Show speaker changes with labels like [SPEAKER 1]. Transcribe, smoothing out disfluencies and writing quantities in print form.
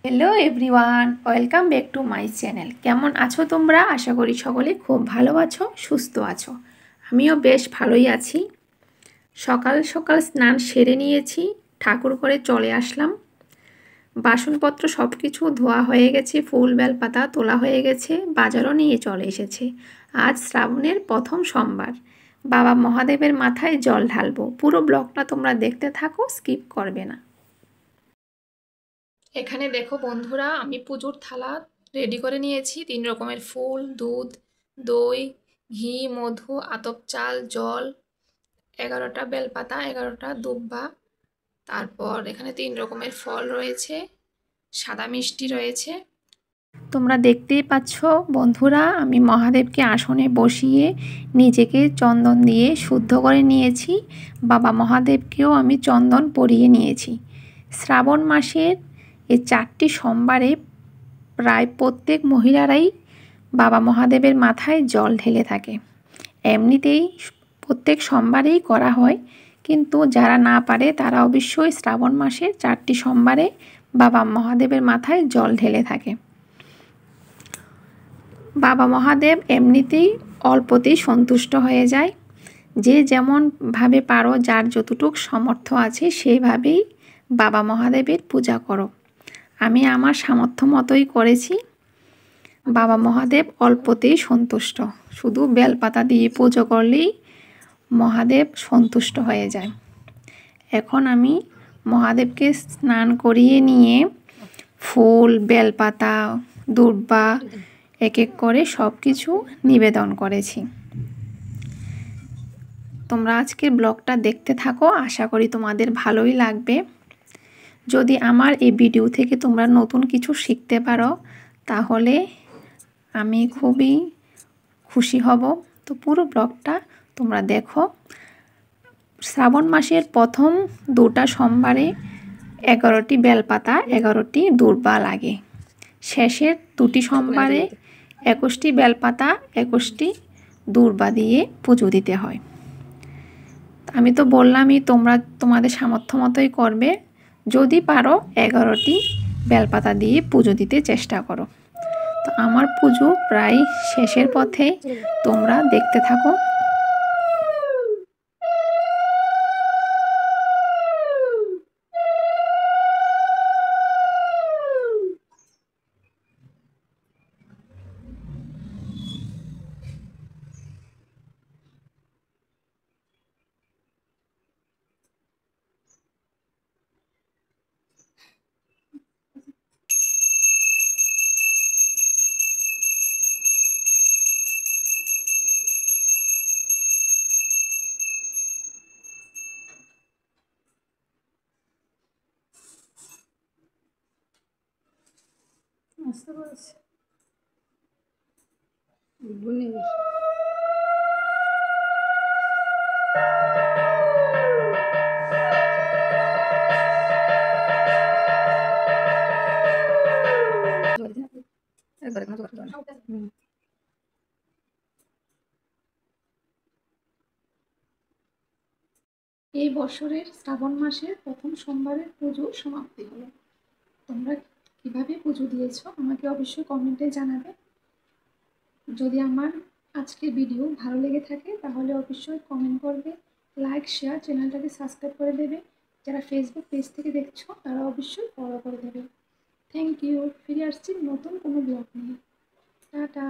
[SPEAKER 1] Hello everyone, welcome back to my channel. কেমন আছো তোমরা? আশা করি সকলে খুব ভালো আছো, সুস্থ আছো। আমিও বেশ ভালোই আছি। সকাল সকাল স্নান সেরে নিয়েছি, ঠাকুর ঘরে চলে আসলাম। বাসনপত্র সব কিছু ধোয়া হয়ে গেছে, ফুল বেলপাতা তোলা হয়ে গেছে, বাজারও নিয়ে চলে এসেছে। আজ শ্রাবণের প্রথম সোমবার, বাবা মহাদেবের মাথায় জল ঢালবো। পুরো ব্লগটা তোমরা দেখতে থাকো, স্কিপ করবে না। এখানে দেখো বন্ধুরা, আমি পুজোর থালা রেডি করে নিয়েছি। 3 রকমের ফুল, দুধ, দই, ঘি, মধু, আতপ চাল, জল, 11টা বেলপাতা, 11টা দুব্বা। তারপর এখানে 3 রকমের ফল রয়েছে, সাদা মিষ্টি রয়েছে। তোমরা দেখতেই পাচ্ছ বন্ধুরা, আমি মহাদেবকে আসনে বসিয়ে নিজেকে চন্দন দিয়ে শুদ্ধ করে নিয়েছি। বাবা মহাদেবকেও আমি চন্দন পরিয়ে নিয়েছি। শ্রাবণ মাসের এই 4টি সোমবারে প্রায় প্রত্যেক মহিলারাই বাবা মহাদেবের মাথায় জল ঢেলে থাকে। এমনিতেই প্রত্যেক সোমবারেই করা হয়, কিন্তু যারা না পারে তারা অবশ্যই শ্রাবণ মাসের 4টি সোমবারে বাবা মহাদেবের মাথায় জল ঢেলে থাকে। বাবা মহাদেব এমনিতেই অল্পতেই সন্তুষ্ট হয়ে যায়। যে যেমনভাবে পারো, যার যতটুক সামর্থ্য আছে সেইভাবেই বাবা মহাদেবের পূজা করো। আমি আমার সামর্থ্য মতোই করেছি। বাবা মহাদেব অল্পতেই সন্তুষ্ট, শুধু বেলপাতা দিয়ে পুজো করলেই মহাদেব সন্তুষ্ট হয়ে যায়। এখন আমি মহাদেবকে স্নান করিয়ে নিয়ে ফুল, বেলপাতা, দুর্বা এক এক করে সব কিছু নিবেদন করেছি। তোমরা আজকের ব্লগটা দেখতে থাকো, আশা করি তোমাদের ভালোই লাগবে। যদি আমার এই ভিডিও থেকে তোমরা নতুন কিছু শিখতে পারো তাহলে আমি খুবই খুশি হব। তো পুরো ব্লগটা তোমরা দেখো। শ্রাবণ মাসের প্রথম 2টা সোমবারে 11টি বেলপাতা, 11টি দুর্বা লাগে। শেষের 2টি সোমবারে 21টি বেলপাতা, 21টি দুর্বা দিয়ে পুজো দিতে হয়। আমি তো বললামই তোমরা তোমাদের সামর্থ্য মতোই করবে। যদি পারো 11টি বেলপাতা দিয়ে পুজো দিতে চেষ্টা করো। তো আমার পুজো প্রায় শেষের পথে, তোমরা দেখতে থাকো। বুঝতে পারছি। এই বছরের শ্রাবণ মাসের প্রথম সোমবারের পুজো সমাপ্তি হলো। তোমরা কিভাবে পুজো দিয়েছো আমাকে অবশ্যই কমেন্টে জানাবে। যদি আমার আজকের ভিডিও ভালো লেগে থাকে তাহলে অবশ্যই কমেন্ট করবে, লাইক, শেয়ার, চ্যানেলটাকে সাবস্ক্রাইব করে দেবে। যারা ফেসবুক পেজ থেকে দেখছো তারা অবশ্যই ফলো করে দেবে। Thank you. ফিরে আসছি নতুন কোনো ব্লগ নিয়ে। টাটা।